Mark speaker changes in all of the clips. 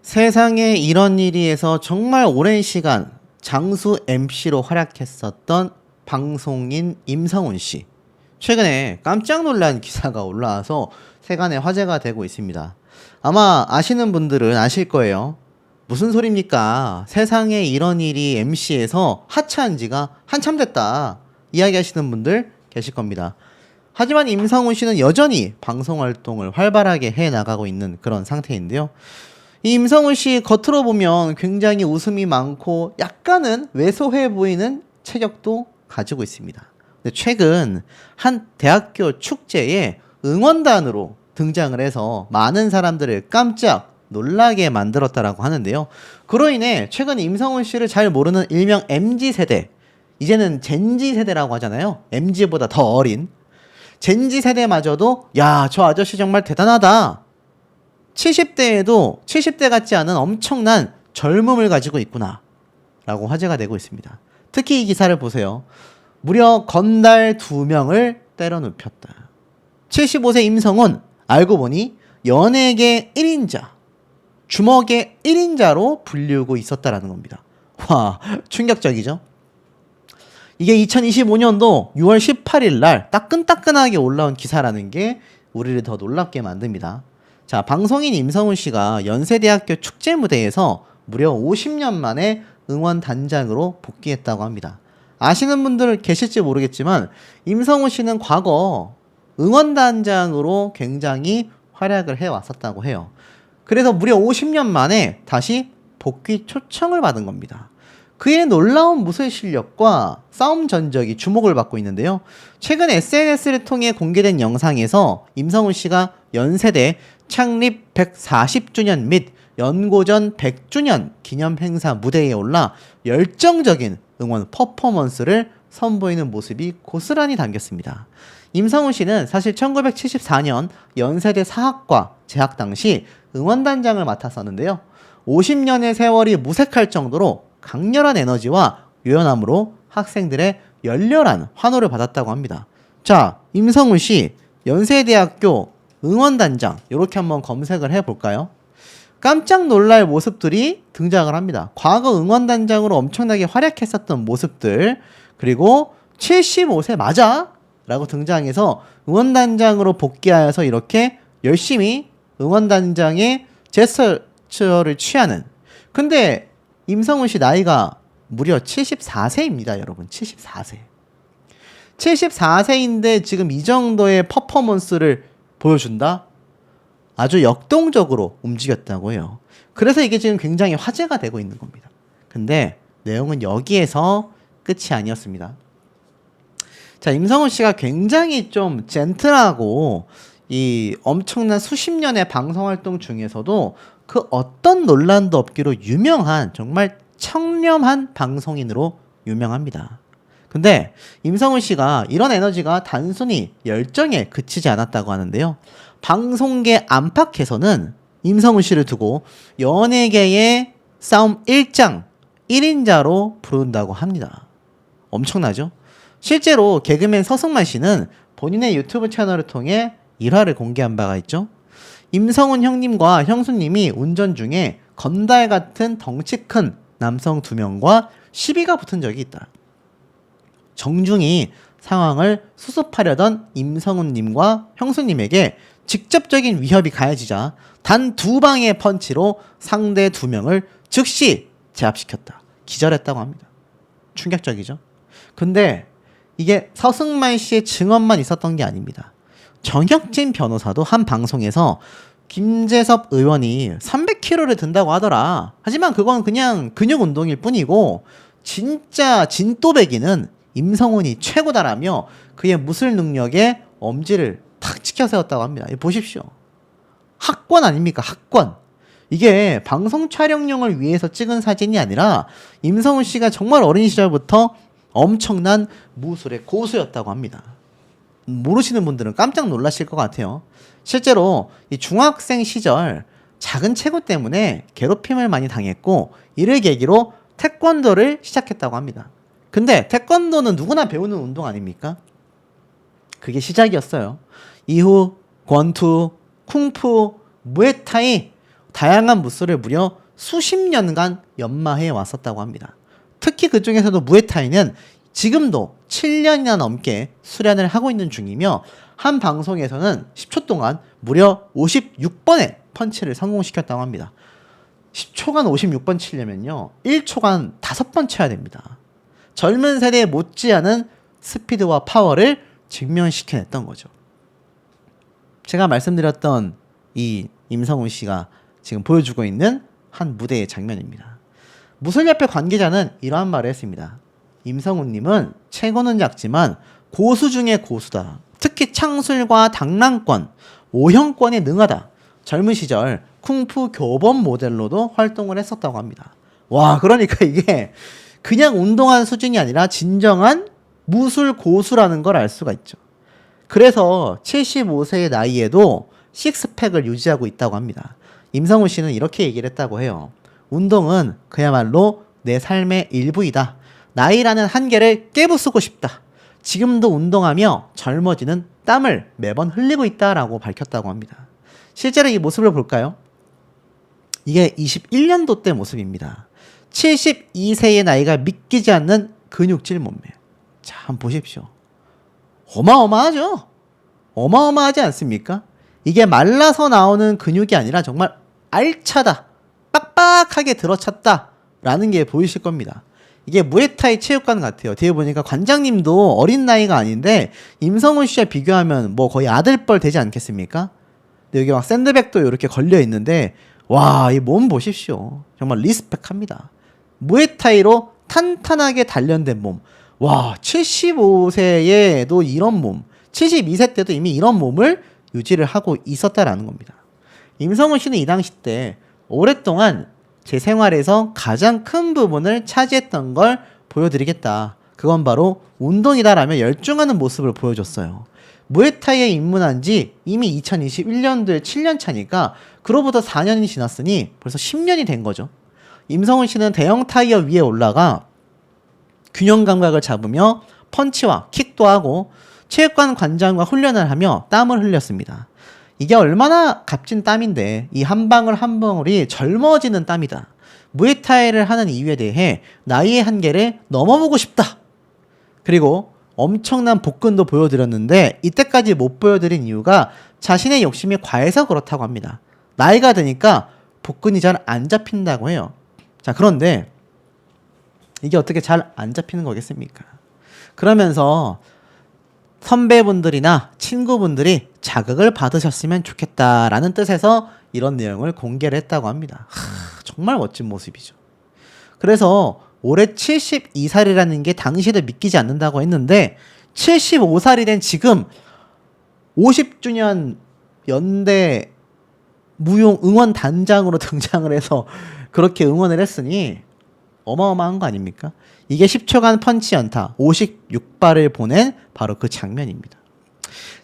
Speaker 1: 세상에 이런 일이에서 정말 오랜 시간 장수 MC로 활약했었던 방송인 임성훈 씨. 최근에 깜짝 놀란 기사가 올라와서 세간에 화제가 되고 있습니다. 아마 아시는 분들은 아실 거예요. 무슨 소리입니까? 세상에 이런 일이 MC에서 하차한 지가 한참 됐다. 이야기하시는 분들 계실 겁니다. 하지만 임성훈 씨는 여전히 방송 활동을 활발하게 해 나가고 있는 그런 상태인데요. 이 임성훈 씨 겉으로 보면 굉장히 웃음이 많고 약간은 왜소해 보이는 체격도 가지고 있습니다. 근데 최근 한 대학교 축제에 응원단으로 등장을 해서 많은 사람들을 깜짝 놀라게 만들었다라고 하는데요. 그로 인해 최근 임성훈 씨를 잘 모르는 일명 MZ세대, 이제는 젠지 세대라고 하잖아요. MZ보다 더 어린 젠지 세대마저도 야, 저 아저씨 정말 대단하다. 70대에도 70대 같지 않은 엄청난 젊음을 가지고 있구나 라고 화제가 되고 있습니다. 특히 이 기사를 보세요. 무려 건달 2명을 때려 눕혔다. 75세 임성훈, 알고 보니 연예계 1인자, 주먹의 1인자로 불리우고 있었다라는 겁니다. 와, 충격적이죠? 이게 2025년도 6월 18일 날 따끈따끈하게 올라온 기사라는 게 우리를 더 놀랍게 만듭니다. 자, 방송인 임성훈 씨가 연세대학교 축제 무대에서 무려 50년 만에 응원단장으로 복귀했다고 합니다. 아시는 분들 계실지 모르겠지만 임성훈 씨는 과거 응원단장으로 굉장히 활약을 해왔었다고 해요. 그래서 무려 50년 만에 다시 복귀 초청을 받은 겁니다. 그의 놀라운 무술 실력과 싸움 전적이 주목을 받고 있는데요. 최근 SNS를 통해 공개된 영상에서 임성훈 씨가 연세대 창립 140주년 및 연고전 100주년 기념 행사 무대에 올라 열정적인 응원 퍼포먼스를 선보이는 모습이 고스란히 담겼습니다. 임성훈 씨는 사실 1974년 연세대 사학과 재학 당시 응원단장을 맡았었는데요. 50년의 세월이 무색할 정도로 강렬한 에너지와 유연함으로 학생들의 열렬한 환호를 받았다고 합니다. 자, 임성훈 씨 연세대학교 응원단장 이렇게 한번 검색을 해볼까요? 깜짝 놀랄 모습들이 등장을 합니다. 과거 응원단장으로 엄청나게 활약했었던 모습들, 그리고 75세 맞아? 라고 등장해서 응원단장으로 복귀하여서 이렇게 열심히 응원단장의 제스처를 취하는. 근데 임성훈 씨 나이가 무려 74세입니다, 여러분. 74세. 74세인데 지금 이 정도의 퍼포먼스를 보여준다? 아주 역동적으로 움직였다고 해요. 그래서 이게 지금 굉장히 화제가 되고 있는 겁니다. 근데 내용은 여기에서 끝이 아니었습니다. 자, 임성훈 씨가 굉장히 좀 젠틀하고 이 엄청난 수십 년의 방송 활동 중에서도 그 어떤 논란도 없기로 유명한 정말 청렴한 방송인으로 유명합니다. 근데 임성훈 씨가 이런 에너지가 단순히 열정에 그치지 않았다고 하는데요. 방송계 안팎에서는 임성훈 씨를 두고 연예계의 싸움 1장, 1인자로 부른다고 합니다. 엄청나죠? 실제로 개그맨 서승만 씨는 본인의 유튜브 채널을 통해 일화를 공개한 바가 있죠. 임성훈 형님과 형수님이 운전 중에 건달 같은 덩치 큰 남성 2명과 시비가 붙은 적이 있다. 정중히 상황을 수습하려던 임성훈님과 형수님에게 직접적인 위협이 가해지자 단 2방의 펀치로 상대 2명을 즉시 제압시켰다. 기절했다고 합니다. 충격적이죠? 근데 이게 서승만 씨의 증언만 있었던 게 아닙니다. 정혁진 변호사도 한 방송에서 김재섭 의원이 300kg를 든다고 하더라. 하지만 그건 그냥 근육 운동일 뿐이고 진짜 진또배기는 임성훈이 최고다라며 그의 무술 능력에 엄지를 탁 치켜 세웠다고 합니다. 보십시오. 학권 아닙니까? 학권. 이게 방송 촬영용을 위해서 찍은 사진이 아니라 임성훈 씨가 정말 어린 시절부터 엄청난 무술의 고수였다고 합니다. 모르시는 분들은 깜짝 놀라실 것 같아요. 실제로 이 중학생 시절 작은 체구 때문에 괴롭힘을 많이 당했고 이를 계기로 태권도를 시작했다고 합니다. 근데 태권도는 누구나 배우는 운동 아닙니까? 그게 시작이었어요. 이후 권투, 쿵푸, 무에타이 다양한 무술을 무려 수십 년간 연마해 왔었다고 합니다. 특히 그 중에서도 무에타이는 지금도 7년이나 넘게 수련을 하고 있는 중이며 한 방송에서는 10초 동안 무려 56번의 펀치를 성공시켰다고 합니다. 10초간 56번 치려면요 1초간 5번 쳐야 됩니다. 젊은 세대에 못지않은 스피드와 파워를 증명시켜냈던 거죠. 제가 말씀드렸던 이 임성훈 씨가 지금 보여주고 있는 한 무대의 장면입니다. 무술협회 관계자는 이러한 말을 했습니다. 임성훈님은 체고는 작지만 고수 중의 고수다. 특히 창술과 당랑권, 오형권에 능하다. 젊은 시절 쿵푸 교범 모델로도 활동을 했었다고 합니다. 와, 그러니까 이게 그냥 운동한 수준이 아니라 진정한 무술 고수라는 걸 알 수가 있죠. 그래서 75세의 나이에도 식스팩을 유지하고 있다고 합니다. 임성훈 씨는 이렇게 얘기를 했다고 해요. 운동은 그야말로 내 삶의 일부이다. 나이라는 한계를 깨부수고 싶다. 지금도 운동하며 젊어지는 땀을 매번 흘리고 있다라고 밝혔다고 합니다. 실제로 이 모습을 볼까요? 이게 21년도 때 모습입니다. 72세의 나이가 믿기지 않는 근육질 몸매. 자, 한번 보십시오. 어마어마하죠? 어마어마하지 않습니까? 이게 말라서 나오는 근육이 아니라 정말 알차다, 빡빡하게 들어찼다 라는 게 보이실 겁니다. 이게 무에타이 체육관 같아요. 뒤에 보니까 관장님도 어린 나이가 아닌데 임성훈 씨와 비교하면 뭐 거의 아들뻘 되지 않겠습니까? 근데 여기 막 샌드백도 이렇게 걸려 있는데 와, 이 몸 보십시오. 정말 리스펙합니다. 무에타이로 탄탄하게 단련된 몸. 와, 75세에도 이런 몸, 72세 때도 이미 이런 몸을 유지를 하고 있었다라는 겁니다. 임성훈 씨는 이 당시 때 오랫동안 제 생활에서 가장 큰 부분을 차지했던 걸 보여드리겠다. 그건 바로 운동이다라며 열중하는 모습을 보여줬어요. 무에타이에 입문한 지 이미 2021년도에 7년 차니까 그로부터 4년이 지났으니 벌써 10년이 된 거죠. 임성훈 씨는 대형 타이어 위에 올라가 균형 감각을 잡으며 펀치와 킥도 하고 체육관 관장과 훈련을 하며 땀을 흘렸습니다. 이게 얼마나 값진 땀인데 이 한 방울 한 방울이 젊어지는 땀이다. 무에타이를 하는 이유에 대해 나이의 한계를 넘어보고 싶다. 그리고 엄청난 복근도 보여드렸는데 이때까지 못 보여드린 이유가 자신의 욕심이 과해서 그렇다고 합니다. 나이가 드니까 복근이 잘 안 잡힌다고 해요. 자, 그런데 이게 어떻게 잘 안 잡히는 거겠습니까? 그러면서 선배분들이나 친구분들이 자극을 받으셨으면 좋겠다라는 뜻에서 이런 내용을 공개를 했다고 합니다. 정말 멋진 모습이죠. 그래서 올해 72살이라는 게 당시에도 믿기지 않는다고 했는데 75살이 된 지금 50주년 연대 무용 응원 단장으로 등장을 해서 그렇게 응원을 했으니 어마어마한 거 아닙니까? 이게 10초간 펀치 연타 56발을 보낸 바로 그 장면입니다.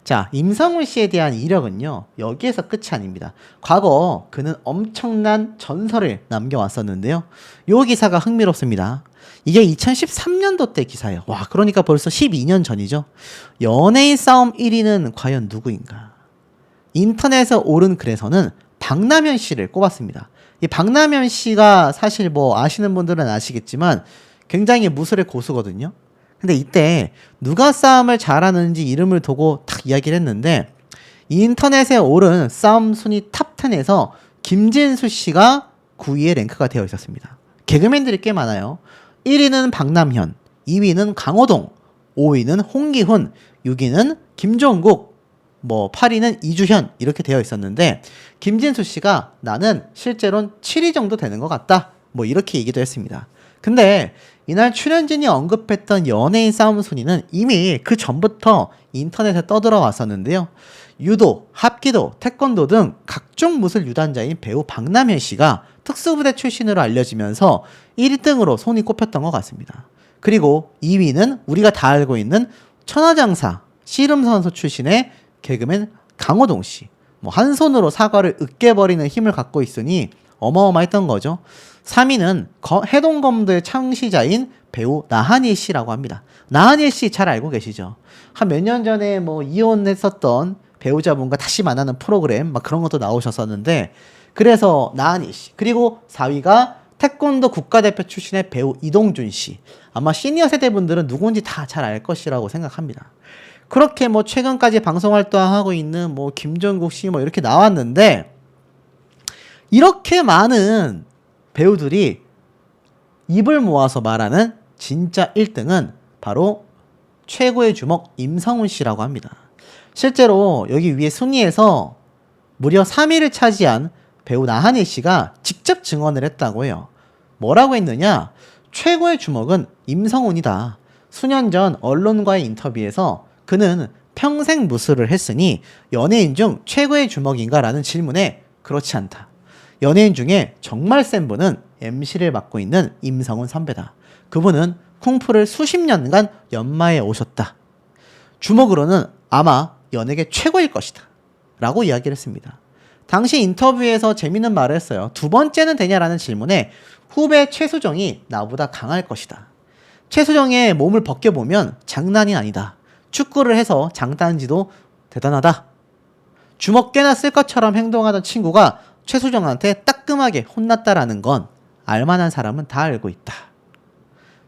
Speaker 1: 자, 임성훈 씨에 대한 이력은요 여기에서 끝이 아닙니다. 과거 그는 엄청난 전설을 남겨왔었는데요. 요 기사가 흥미롭습니다. 이게 2013년도 때 기사예요. 와, 그러니까 벌써 12년 전이죠. 연예인 싸움 1위는 과연 누구인가? 인터넷에 오른 글에서는 박남현 씨를 꼽았습니다. 이 박남현 씨가 사실 뭐 아시는 분들은 아시겠지만 굉장히 무술의 고수거든요. 근데 이때 누가 싸움을 잘하는지 이름을 두고 딱 이야기를 했는데 인터넷에 오른 싸움 순위 탑10에서 김진수 씨가 9위에 랭크가 되어 있었습니다. 개그맨들이 꽤 많아요. 1위는 박남현, 2위는 강호동, 5위는 홍기훈, 6위는 김종국, 뭐 8위는 이주현 이렇게 되어 있었는데 김진수 씨가 나는 실제로는 7위 정도 되는 것 같다. 뭐 이렇게 얘기도 했습니다. 근데 이날 출연진이 언급했던 연예인 싸움 순위는 이미 그 전부터 인터넷에 떠들어 왔었는데요. 유도, 합기도, 태권도 등 각종 무술 유단자인 배우 박남현 씨가 특수부대 출신으로 알려지면서 1등으로 손이 꼽혔던 것 같습니다. 그리고 2위는 우리가 다 알고 있는 천하장사 씨름선수 출신의 개그맨 강호동 씨. 뭐 한 손으로 사과를 으깨버리는 힘을 갖고 있으니 어마어마했던 거죠. 3위는 해동검도의 창시자인 배우 나한일 씨라고 합니다. 나한일 씨 잘 알고 계시죠? 한 몇 년 전에 뭐 이혼했었던 배우자분과 다시 만나는 프로그램 막 그런 것도 나오셨었는데 그래서 나한이 씨. 그리고 4위가 태권도 국가대표 출신의 배우 이동준 씨. 아마 시니어 세대분들은 누군지 다 잘 알 것이라고 생각합니다. 그렇게 뭐 최근까지 방송 활동하고 있는 뭐 김종국 씨 뭐 이렇게 나왔는데, 이렇게 많은 배우들이 입을 모아서 말하는 진짜 1등은 바로 최고의 주먹 임성훈 씨라고 합니다. 실제로 여기 위에 순위에서 무려 3위를 차지한 배우 나한일 씨가 직접 증언을 했다고 해요. 뭐라고 했느냐? 최고의 주먹은 임성훈이다. 수년 전 언론과의 인터뷰에서 그는 평생 무술을 했으니 연예인 중 최고의 주먹인가? 라는 질문에 그렇지 않다. 연예인 중에 정말 센 분은 MC를 맡고 있는 임성훈 선배다. 그분은 쿵푸를 수십 년간 연마해 오셨다. 주먹으로는 아마 연예계 최고일 것이다. 라고 이야기를 했습니다. 당시 인터뷰에서 재밌는 말을 했어요. 두 번째는 되냐라는 질문에 후배 최수정이 나보다 강할 것이다. 최수정의 몸을 벗겨보면 장난이 아니다. 축구를 해서 장단지도 대단하다. 주먹 꽤나 쓸 것처럼 행동하던 친구가 최수정한테 따끔하게 혼났다라는 건 알만한 사람은 다 알고 있다.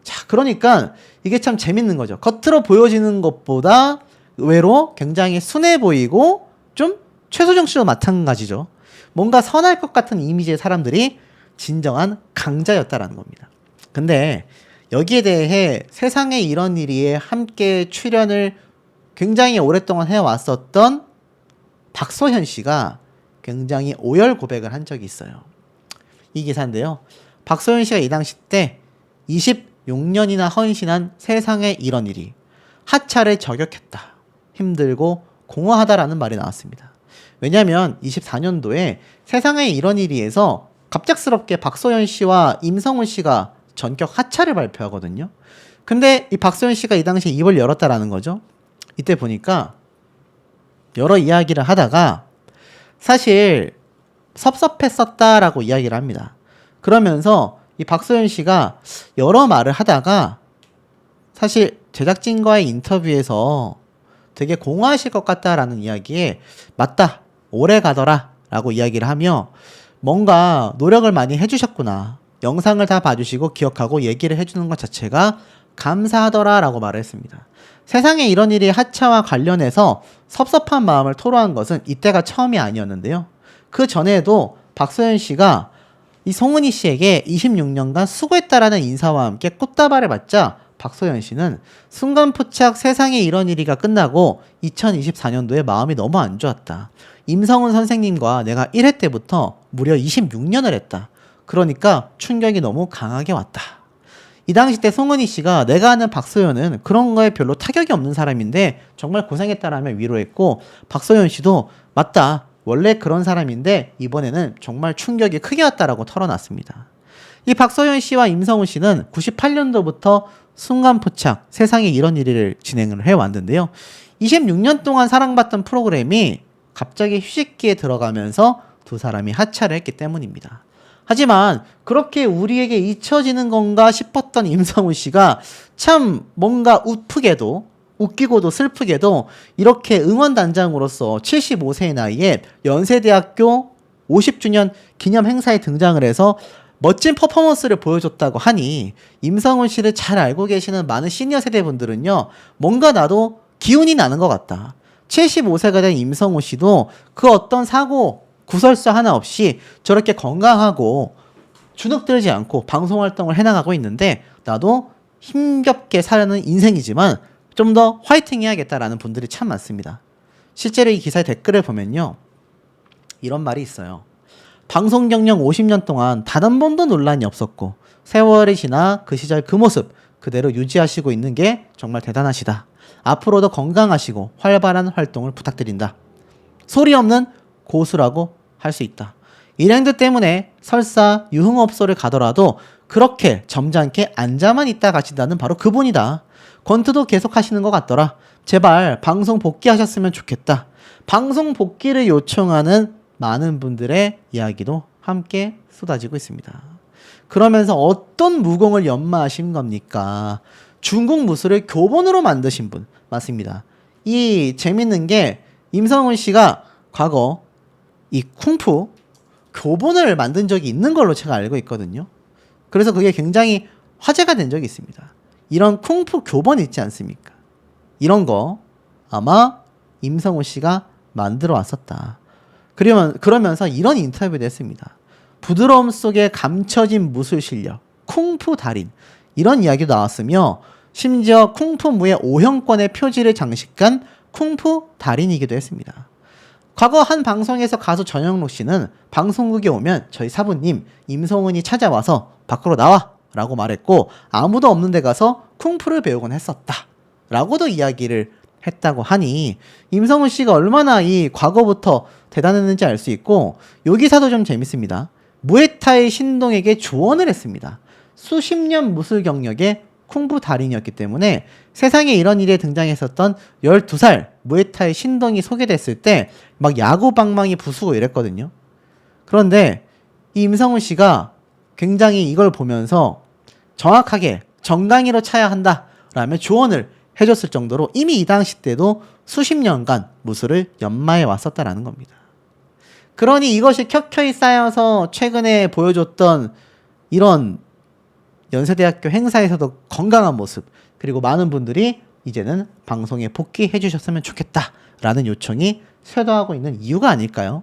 Speaker 1: 자, 그러니까 이게 참 재밌는 거죠. 겉으로 보여지는 것보다 의외로 굉장히 순해 보이고 좀 최수정 씨도 마찬가지죠. 뭔가 선할 것 같은 이미지의 사람들이 진정한 강자였다라는 겁니다. 근데 여기에 대해 세상에 이런 일이에 함께 출연을 굉장히 오랫동안 해왔었던 박소현 씨가 굉장히 오열 고백을 한 적이 있어요. 이 기사인데요. 박소현 씨가 이 당시 때 26년이나 헌신한 세상에 이런 일이 하차를 저격했다. 힘들고 공허하다라는 말이 나왔습니다. 왜냐하면 24년도에 세상에 이런 일이에서 갑작스럽게 박소현 씨와 임성훈 씨가 전격 하차를 발표하거든요. 근데 이 박소현 씨가 이 당시에 입을 열었다라는 거죠. 이때 보니까 여러 이야기를 하다가 사실 섭섭했었다라고 이야기를 합니다. 그러면서 이 박소연 씨가 여러 말을 하다가 사실 제작진과의 인터뷰에서 되게 공허하실 것 같다라는 이야기에 맞다, 오래 가더라 라고 이야기를 하며 뭔가 노력을 많이 해주셨구나. 영상을 다 봐주시고 기억하고 얘기를 해주는 것 자체가 감사하더라 라고 말을 했습니다. 세상에 이런 일이 하차와 관련해서 섭섭한 마음을 토로한 것은 이때가 처음이 아니었는데요. 그 전에도 박소연 씨가 이 송은이 씨에게 26년간 수고했다라는 인사와 함께 꽃다발을 받자 박소연 씨는 순간포착 세상에 이런 일이가 끝나고 2024년도에 마음이 너무 안 좋았다. 임성훈 선생님과 내가 1회 때부터 무려 26년을 했다. 그러니까 충격이 너무 강하게 왔다. 이 당시 때 송은이 씨가 내가 아는 박소연은 그런 거에 별로 타격이 없는 사람인데 정말 고생했다라며 위로했고 박소연 씨도 맞다. 원래 그런 사람인데 이번에는 정말 충격이 크게 왔다라고 털어놨습니다. 이 박소연 씨와 임성훈 씨는 98년도부터 순간포착 세상에 이런 일을 진행을 해왔는데요. 26년 동안 사랑받던 프로그램이 갑자기 휴식기에 들어가면서 두 사람이 하차를 했기 때문입니다. 하지만 그렇게 우리에게 잊혀지는 건가 싶었던 임성훈 씨가 참 뭔가 웃기고도 슬프게도 이렇게 응원단장으로서 75세의 나이에 연세대학교 50주년 기념 행사에 등장을 해서 멋진 퍼포먼스를 보여줬다고 하니 임성훈 씨를 잘 알고 계시는 많은 시니어 세대분들은요, 뭔가 나도 기운이 나는 것 같다. 75세가 된 임성훈 씨도 그 어떤 사고 구설수 하나 없이 저렇게 건강하고 주눅들지 않고 방송활동을 해나가고 있는데 나도 힘겹게 사는 인생이지만 좀 더 화이팅 해야겠다라는 분들이 참 많습니다. 실제로 이 기사의 댓글을 보면요, 이런 말이 있어요. 방송 경력 50년 동안 단 한 번도 논란이 없었고 세월이 지나 그 시절 그 모습 그대로 유지하시고 있는 게 정말 대단하시다. 앞으로도 건강하시고 활발한 활동을 부탁드린다. 소리 없는 고수라고 할 수 있다. 일행들 때문에 설사 유흥업소를 가더라도 그렇게 점잖게 앉아만 있다 가신다는 바로 그분이다. 권투도 계속 하시는 것 같더라. 제발 방송 복귀하셨으면 좋겠다. 방송 복귀를 요청하는 많은 분들의 이야기도 함께 쏟아지고 있습니다. 그러면서 어떤 무공을 연마하신 겁니까? 중국 무술을 교본으로 만드신 분 맞습니다. 이 재밌는 게 임성훈 씨가 과거 이 쿵푸 교본을 만든 적이 있는 걸로 제가 알고 있거든요. 그래서 그게 굉장히 화제가 된 적이 있습니다. 이런 쿵푸 교본 있지 않습니까? 이런 거 아마 임성훈 씨가 만들어 왔었다. 그러면서 이런 인터뷰도 했습니다. 부드러움 속에 감춰진 무술 실력, 쿵푸 달인, 이런 이야기도 나왔으며 심지어 쿵푸무의 5형권의 표지를 장식한 쿵푸 달인이기도 했습니다. 과거 한 방송에서 가수 전영록 씨는 방송국에 오면 저희 사부님 임성훈이 찾아와서 밖으로 나와 라고 말했고, 아무도 없는 데 가서 쿵푸를 배우곤 했었다 라고도 이야기를 했다고 하니 임성훈 씨가 얼마나 이 과거부터 대단했는지 알 수 있고, 요 기사도 좀 재밌습니다. 무에타이 신동에게 조언을 했습니다. 수십 년 무술 경력의 쿵푸 달인이었기 때문에 세상에 이런 일에 등장했었던 12살 무에타이 신동이 소개됐을 때 막 야구 방망이 부수고 이랬거든요. 그런데 이 임성훈 씨가 굉장히 이걸 보면서 정확하게 정강이로 차야 한다라며 조언을 해줬을 정도로 이미 이 당시 때도 수십 년간 무술을 연마해 왔었다라는 겁니다. 그러니 이것이 켜켜이 쌓여서 최근에 보여줬던 이런 연세대학교 행사에서도 건강한 모습, 그리고 많은 분들이 이제는 방송에 복귀해 주셨으면 좋겠다라는 요청이 쇄도하고 있는 이유가 아닐까요?